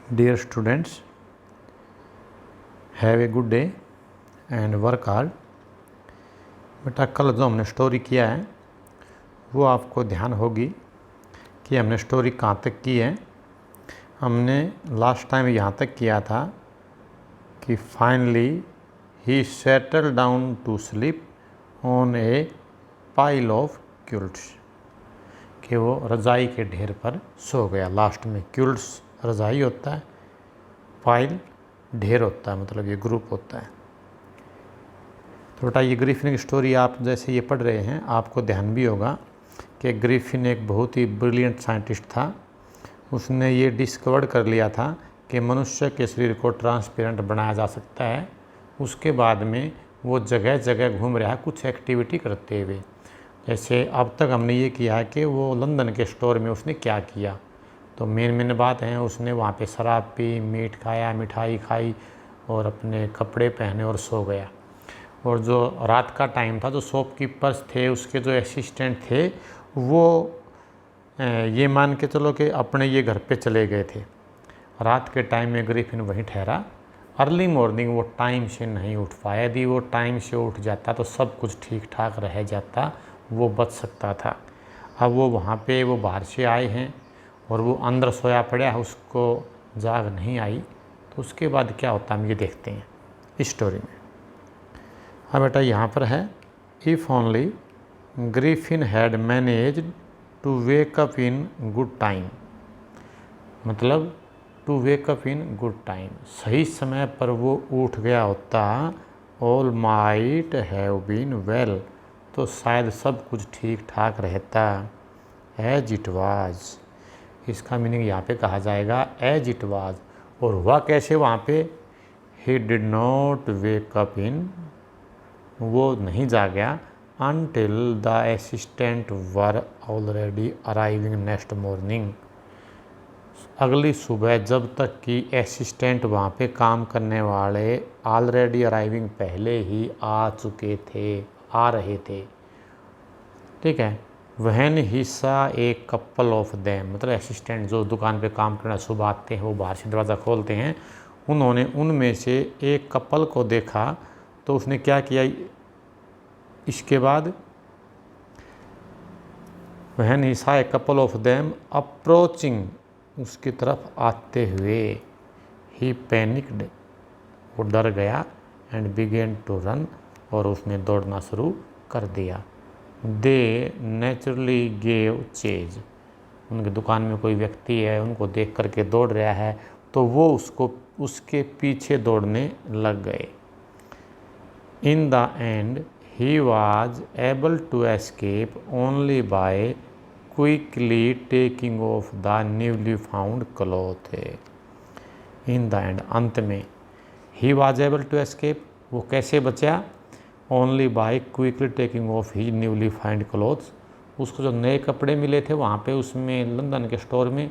Dear students, have a good day and work hard. बेटा कल जो हमने स्टोरी किया है वो आपको ध्यान होगी कि हमने स्टोरी कहाँ तक की है। हमने लास्ट टाइम यहाँ तक किया था कि finally he settle down to sleep on a pile of quilts, कि वो रज़ाई के ढेर पर सो गया। लास्ट में क्विल्ट्स रज़ाई होता है, पाइल ढेर होता है, मतलब ये ग्रुप होता है। तो बेटा ये ग्रिफिन की स्टोरी आप जैसे ये पढ़ रहे हैं आपको ध्यान भी होगा कि ग्रिफिन एक बहुत ही ब्रिलियंट साइंटिस्ट था। उसने ये डिस्कवर कर लिया था कि मनुष्य के शरीर को ट्रांसपेरेंट बनाया जा सकता है। उसके बाद में वो जगह जगह घूम रहा है कुछ एक्टिविटी करते हुए। जैसे अब तक हमने ये किया है कि वो लंदन के स्टोर में उसने क्या किया, तो मेन बात है उसने वहाँ पे शराब पी, मीट खाया, मिठाई खाई और अपने कपड़े पहने और सो गया। और जो रात का टाइम था, जो शॉपकीपर्स थे, उसके जो असिस्टेंट थे, वो ये मान के चलो कि अपने ये घर पे चले गए थे। रात के टाइम में ग्रिफिन वहीं ठहरा। अर्ली मॉर्निंग वो टाइम से नहीं उठ पाया। यदि वो टाइम से उठ जाता तो सब कुछ ठीक ठाक रह जाता, वो बच सकता था। अब वो वहाँ पे वो बाहर से आए हैं और वो अंदर सोया पड़ा है, उसको जाग नहीं आई। तो उसके बाद क्या होता है हम ये देखते हैं इस स्टोरी में। हाँ बेटा यहाँ पर है, if only Griffin had managed to wake up in good time, मतलब to wake up in good time, सही समय पर वो उठ गया होता, all might have been well, तो शायद सब कुछ ठीक ठाक रहता। एज इट वाज, इसका मीनिंग यहाँ पे कहा जाएगा एज इट वाज। और हुआ कैसे वहाँ पे, he did not wake up इन, वो नहीं जागा, until the assistant were already arriving next morning, अगली सुबह जब तक कि असिस्टेंट वहाँ पे काम करने वाले ऑलरेडी अराइविंग पहले ही आ चुके थे, आ रहे थे। ठीक है। वहन हिस्सा एक कपल ऑफ देम, मतलब असिस्टेंट जो दुकान पे काम करना सुबह आते हैं, वो बाहर से दरवाज़ा खोलते हैं, उन्होंने उनमें से एक कपल को देखा। तो उसने क्या किया, इसके बाद वहन हिस्सा एक कपल ऑफ देम अप्रोचिंग, उसकी तरफ आते हुए, ही पैनिक्ड, वो डर गया, एंड बिगेन टू रन, और उसने दौड़ना शुरू कर दिया। दे नेचुरली गेव चेज, उनकी दुकान में कोई व्यक्ति है, उनको देख करके दौड़ रहा है, तो वो उसको उसके पीछे दौड़ने लग गए। In the end he was able to escape only by quickly taking off the newly found cloth. In the end, अंत में, he was able to escape, वो कैसे बचा, only by quickly taking off he newly find clothes, उसको जो नए कपड़े मिले थे वहाँ पे उसमें लंदन के स्टोर में,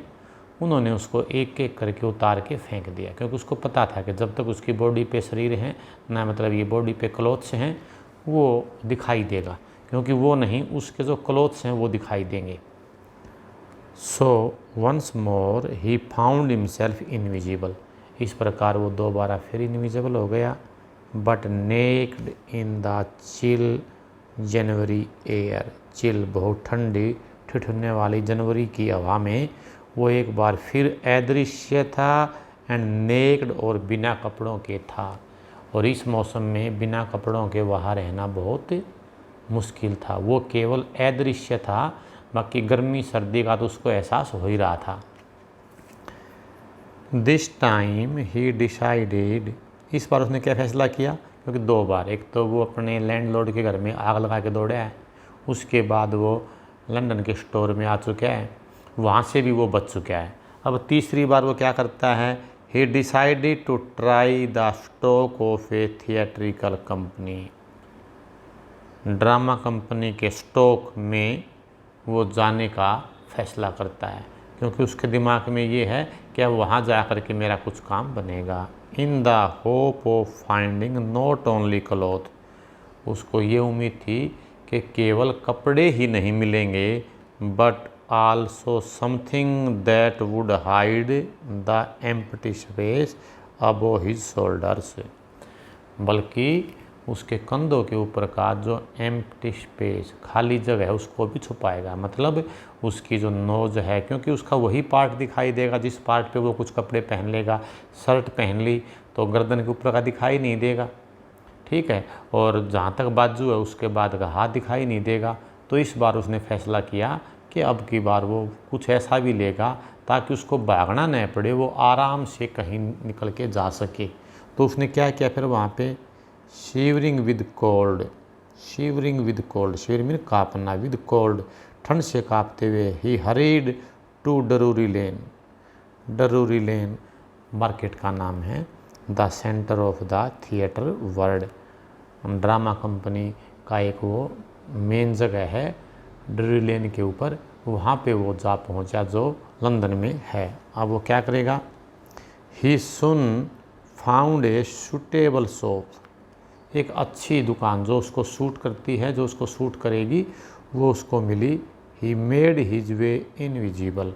उन्होंने उसको एक एक करके उतार के फेंक दिया, क्योंकि उसको पता था कि जब तक उसकी बॉडी पे शरीर है ना, मतलब ये बॉडी पे क्लॉथ्स हैं, वो दिखाई देगा, क्योंकि वो नहीं, उसके जो क्लॉथ्स हैं वो दिखाई देंगे। So once more he found himself invisible, इस प्रकार वो दोबारा फिर इनविजिबल हो गया। But naked in the chill January air, chill बहुत ठंडी ठिठुरने वाली जनवरी की हवा में वो एक बार फिर अदृश्य था, एंड नेक्ड, और बिना कपड़ों के था। और इस मौसम में बिना कपड़ों के वहाँ रहना बहुत मुश्किल था। वो केवल अदृश्य था, बाकी गर्मी सर्दी का तो उसको एहसास हो ही रहा था। दिस टाइम ही डिसाइडेड, इस बार उसने क्या फैसला किया, क्योंकि दो बार, एक तो वो अपने लैंडलॉर्ड के घर में आग लगा के दौड़ा है, उसके बाद वो लंदन के स्टोर में आ चुका है, वहाँ से भी वो बच चुका है। अब तीसरी बार वो क्या करता है, he decided to try the stock of a theatrical company, drama company के स्टॉक में वो जाने का फैसला करता है, क्योंकि उसके दिमाग में ये है कि अब वहाँ जा कर के मेरा कुछ काम बनेगा। In the hope of finding not only cloth, उसको ये उम्मीद थी कि केवल कपड़े ही नहीं मिलेंगे, but also something that would hide the empty space above his shoulders, बल्कि उसके कंधों के ऊपर का जो एम्प्टी स्पेस, खाली जगह है, उसको भी छुपाएगा। मतलब उसकी जो नोज़ है, क्योंकि उसका वही पार्ट दिखाई देगा जिस पार्ट पे वो कुछ कपड़े पहन लेगा। शर्ट पहन ली तो गर्दन के ऊपर का दिखाई नहीं देगा, ठीक है, और जहाँ तक बाजू है उसके बाद का हाथ दिखाई नहीं देगा। तो इस बार उसने फैसला किया कि अब की बार वो कुछ ऐसा भी लेगा ताकि उसको भागना न पड़े, वो आराम से कहीं निकल के जा सके। तो उसने क्या किया फिर वहाँ पे, shivering with cold, shivering with cold, shiver mean काँपना, विद कोल्ड ठंड से काँपते हुए, he hurried to Drury Lane, Drury Lane market का नाम है, the centre of the theatre world, drama company का एक वो मेन जगह है डरूरी लेन के ऊपर, वहाँ पे वो जा पहुँचा जो लंदन में है। अब वो क्या करेगा, ही सुन फाउंड ए सूटेबल शॉप, एक अच्छी दुकान जो उसको सूट करती है, जो उसको सूट करेगी, वो उसको मिली। He made his way invisible,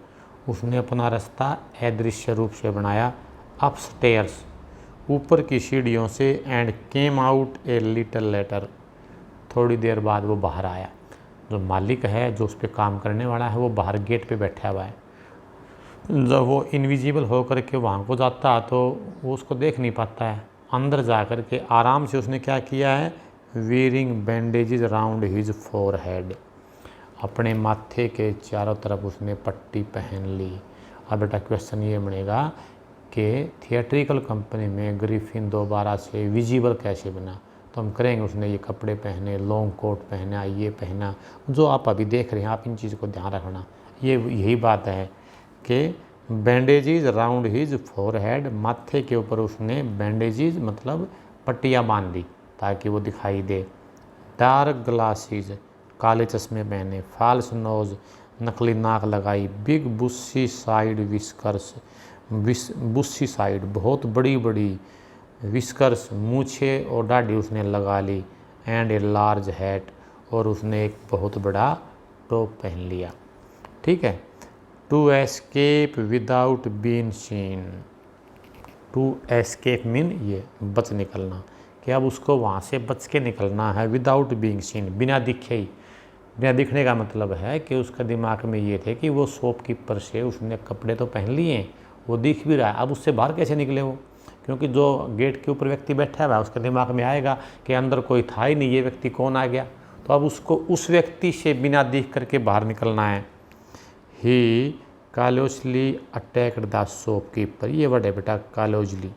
उसने अपना रास्ता अदृश्य रूप से बनाया। अपस्टेयर्स, ऊपर की सीढ़ियों से, and came out a little letter, थोड़ी देर बाद वो बाहर आया। जो मालिक है, जो उस पर काम करने वाला है, वो बाहर गेट पे बैठा हुआ है। जब वो इनविजिबल होकर के वहाँ को जाता है तो वो उसको देख नहीं पाता है। अंदर जा कर के आराम से उसने क्या किया है, wearing bandages round his forehead, अपने माथे के चारों तरफ उसने पट्टी पहन ली। अब बेटा क्वेश्चन ये बनेगा कि थिएट्रिकल कंपनी में ग्रिफिन दोबारा से विजिबल कैसे बना। तो हम करेंगे, उसने ये कपड़े पहने, लॉन्ग कोट पहना, ये पहना, जो आप अभी देख रहे हैं, आप इन चीज़ को ध्यान रखना। ये यही बात है कि बैंडेजेज राउंड हिज फोरहेड, माथे के ऊपर उसने बैंडेजेज मतलब पट्टियाँ बांध दी ताकि वो दिखाई दे। डार्क ग्लासेस, काले चश्मे पहने। फॉल्स नोज, नकली नाक लगाई। बिग बुशी साइड विस्कर्स, बुशी साइड बहुत बड़ी बड़ी विस्कर्स, मूछे और दाढ़ी उसने लगा ली। एंड ए लार्ज हैट, और उसने एक बहुत बड़ा टोप पहन लिया, ठीक है। To escape without been seen, to escape mean ये बच निकलना, कि अब उसको वहाँ से बच के निकलना है। विदाउट बीइंग सीन, बिना दिखे ही। बिना दिखने का मतलब है कि उसका दिमाग में ये थे कि वो शॉपकीपर से उसने कपड़े तो पहन लिए हैं, वो दिख भी रहा है, अब उससे बाहर कैसे निकले वो, क्योंकि जो गेट के ऊपर व्यक्ति बैठा हुआ है उसके दिमाग में आएगा कि अंदर कोई था ही नहीं, ये व्यक्ति कौन आ गया। तो अब उसको उस व्यक्ति से बिना दिख करके बाहर निकलना है। ही कॉलोजली अटैक्ड द शॉपकीपर, ये वर्ड है बेटा कॉलोजली,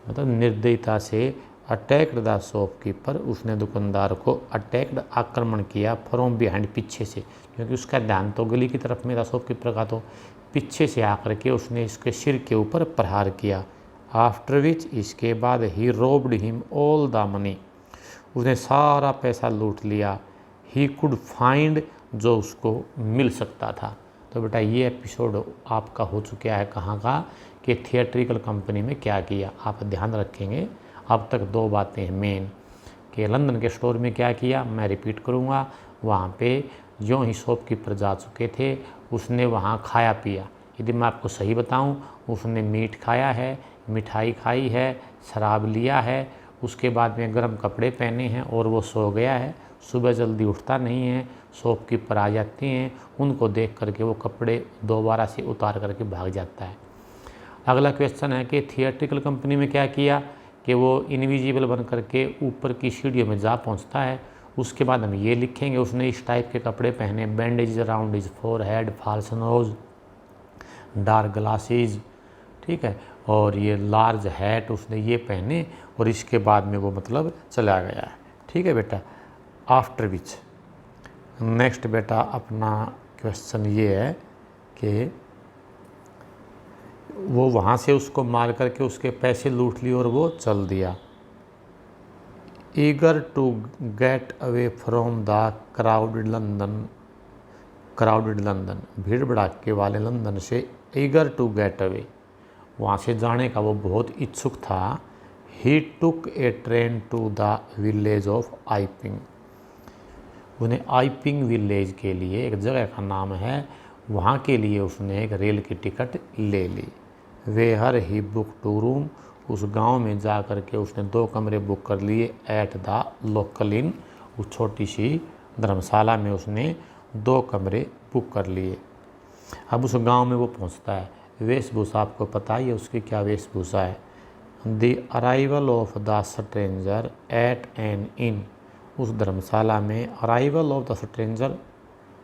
मतलब निर्दयता से। अटैक्ड द शॉपकीपर, उसने दुकानदार को अटैक्ड आक्रमण किया। फ्रॉम बिहाइंड, पीछे से, क्योंकि उसका ध्यान तो गली की तरफ में था शॉपकीपर का, तो पीछे से आकर के उसने इसके सिर के ऊपर प्रहार किया। आफ्टर विच, इसके बाद, he robbed him all the money, उसने सारा पैसा लूट लिया। ही कुड फाइंड, जो उसको मिल सकता था। तो बेटा ये एपिसोड आपका हो चुका है कहाँ का, कि थिएट्रिकल कंपनी में क्या किया। आप ध्यान रखेंगे, अब तक दो बातें हैं मेन, कि लंदन के स्टोर में क्या किया, मैं रिपीट करूँगा। वहाँ पे जो ही शॉपकीपर जा चुके थे, उसने वहाँ खाया पिया। यदि मैं आपको सही बताऊँ, उसने मीट खाया है, मिठाई खाई है, शराब लिया है, उसके बाद में गर्म कपड़े पहने हैं और वो सो गया है। सुबह जल्दी उठता नहीं है, शॉपकीपर आ जाते हैं, उनको देख करके वो कपड़े दोबारा से उतार करके भाग जाता है। अगला क्वेश्चन है कि थिएट्रिकल कंपनी में क्या किया, कि वो इनविजिबल बन करके ऊपर की सीढ़ियों में जा पहुंचता है। उसके बाद हम ये लिखेंगे, उसने इस टाइप के कपड़े पहने, bandage around his forehead, false nose, dark glasses, ठीक है, और ये लार्ज हैट उसने ये पहने, और इसके बाद में वो मतलब चला गया है, ठीक है बेटा। आफ्टर विच, नेक्स्ट बेटा अपना क्वेश्चन ये है कि वो वहाँ से उसको मार करके उसके पैसे लूट लिए और वो चल दिया। Eager to get away from the crowded London, भीड़ भड़ाके वाले लंदन से। ईगर टू गेट अवे, वहाँ से जाने का वो बहुत इच्छुक था। He took a train to the village of Iping, उसने आइपिंग विलेज के लिए, एक जगह का नाम है, वहाँ के लिए उसने एक रेल की टिकट ले ली। Where he book to room, उस गांव में जा कर के उसने 2 कमरे बुक कर लिए। एट द लोकल इन, उस छोटी सी धर्मशाला में उसने 2 कमरे बुक कर लिए। अब उस गांव में वो पहुंचता है। वेशभूषा आपको पता ही है उसकी क्या वेशभूषा है। The arrival of the stranger at an inn, उस धर्मशाला में अराइवल ऑफ द स्ट्रेंजर,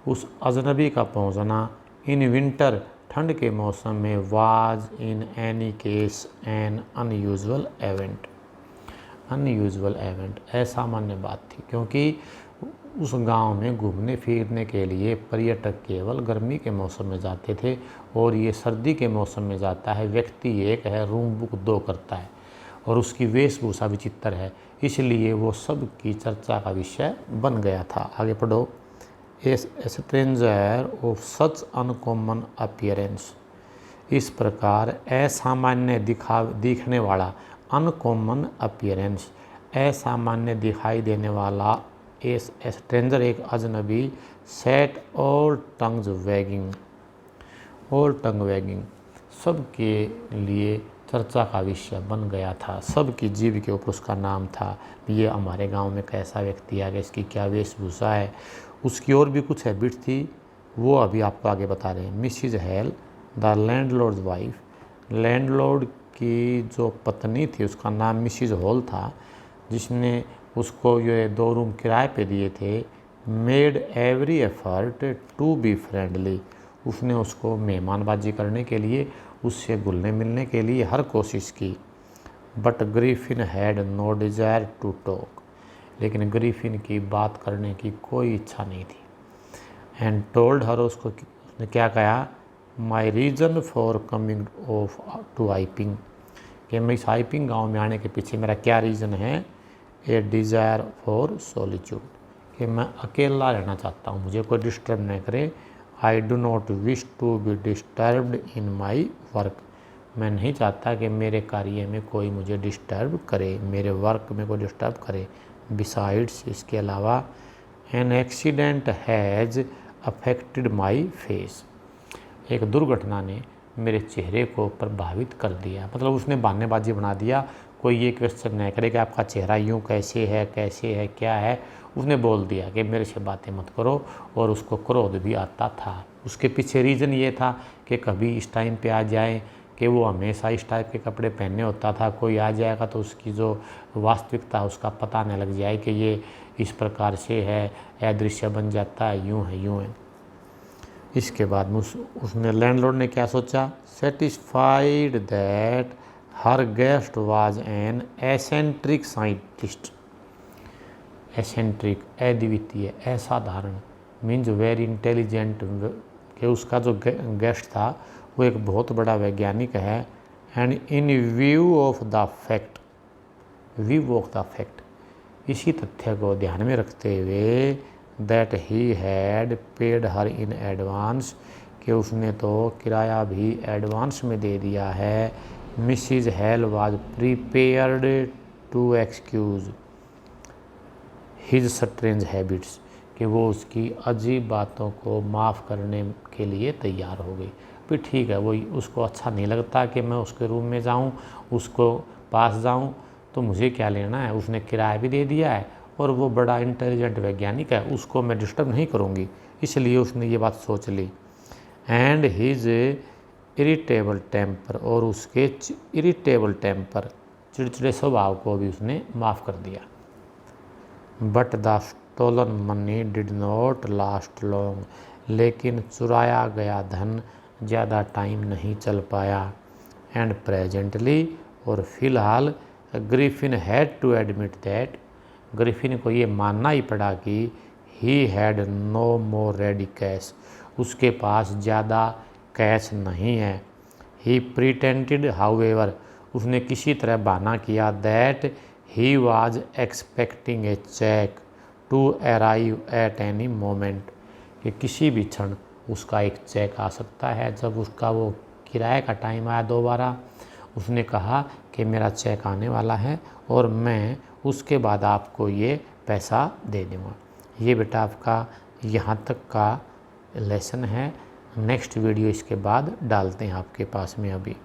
उस अजनबी का पहुंचना, इन विंटर, ठंड के मौसम में, was in any case an unusual event. Unusual event असामान्य बात थी, क्योंकि उस गांव में घूमने फिरने के लिए पर्यटक केवल गर्मी के मौसम में जाते थे और ये सर्दी के मौसम में जाता है। व्यक्ति एक है, रूम बुक 2 करता है और उसकी वेशभूषा विचित्र है, इसलिए वो सब की चर्चा का विषय बन गया था। आगे पढ़ो। ए stranger of such uncommon appearance, इस प्रकार असामान्य दिखने वाला, अनकॉमन अपीयरेंस, असामान्य दिखाई देने वाला, ए स्ट्रेंजर एक अजनबी, set all tongues wagging, all tongue wagging, सबके लिए चर्चा का विषय बन गया था। सबकी जीभ के ऊपर उसका नाम था। ये हमारे गांव में कैसा व्यक्ति आ गया, इसकी क्या वेशभूषा है। उसकी और भी कुछ हैबिट थी, वो अभी आपको आगे बता रहे हैं। Mrs hello the landlords wife, landlord की जो पत्नी थी उसका नाम मिसिज हॉल था, जिसने उसको ये 2 रूम किराए पे दिए थे। Made every effort to be friendly, उसने उसको मेहमानबाजी करने के लिए, उससे घुलने मिलने के लिए हर कोशिश की। But Griffin had no desire to talk, लेकिन ग्रिफिन की बात करने की कोई इच्छा नहीं थी। एंड टोल्ड हर, उसने क्या कहा, my reason for coming off to Iping, कि मैं इस आइपिंग गाँव में आने के पीछे मेरा क्या रीज़न है। ए डिज़ायर फॉर सॉलिट्यूड, कि मैं अकेला रहना चाहता हूँ, मुझे कोई डिस्टर्ब नहीं करे। I do not wish to be disturbed in my work, मैं नहीं चाहता कि मेरे कार्य में कोई मुझे डिस्टर्ब करे, मेरे वर्क में कोई डिस्टर्ब करे। बिसाइड्स, इसके अलावा, an accident has affected my face, एक दुर्घटना ने मेरे चेहरे को प्रभावित कर दिया। मतलब उसने बहानेबाजी बना दिया, कोई ये क्वेश्चन नहीं करे कि आपका चेहरा यूँ कैसे है क्या है, उसने बोल दिया कि मेरे से बातें मत करो। और उसको क्रोध भी आता था। उसके पीछे रीज़न ये था कि कभी इस टाइम पे आ जाए, कि वो हमेशा इस टाइप के कपड़े पहने होता था, कोई आ जाएगा तो उसकी जो वास्तविकता उसका पता न लग जाए कि ये इस प्रकार से है, अदृश्य बन जाता है, यूँ है। इसके बाद उसने, लैंडलॉर्ड ने क्या सोचा, satisfied that her guest was an eccentric scientist, eccentric अद्वितीय, असाधारण, मीन्स वेरी इंटेलिजेंट, कि उसका जो गेस्ट था वो एक बहुत बड़ा वैज्ञानिक है। And in view of the fact, इसी तथ्य को ध्यान में रखते हुए, that he had paid her in advance, कि उसने तो किराया भी एडवांस में दे दिया है। Mrs Hall was prepared to excuse his strange habits, कि वो उसकी अजीब बातों को माफ़ करने के लिए तैयार हो गई। फिर ठीक है, वो उसको अच्छा नहीं लगता कि मैं उसके रूम में जाऊं, उसको पास जाऊं, तो मुझे क्या लेना है, उसने किराया भी दे दिया है और वो बड़ा इंटेलिजेंट वैज्ञानिक है, उसको मैं डिस्टर्ब नहीं करूंगी। इसलिए उसने ये बात सोच ली। एंड हिज इरिटेबल टेम्पर, और उसके इरिटेबल टेम्पर, चिड़चिड़े स्वभाव को भी उसने माफ़ कर दिया। But the stolen money did not last long, लेकिन चुराया गया धन ज़्यादा टाइम नहीं चल पाया। एंड प्रेजेंटली, और फिलहाल, Griffin had to admit that, Griffin को ये मानना ही पड़ा कि he had no more ready cash, उसके पास ज़्यादा कैश नहीं है। ही प्रिटेंटेड हाउएवर, उसने किसी तरह बहाना किया, that he was expecting a cheque to arrive at any moment, कि किसी भी क्षण उसका एक चेक आ सकता है। जब उसका वो किराए का टाइम आया दोबारा, उसने कहा कि मेरा चेक आने वाला है और मैं उसके बाद आपको ये पैसा दे दूँगा। ये बेटा आपका यहाँ तक का लेसन है। नेक्स्ट वीडियो इसके बाद डालते हैं आपके पास में अभी।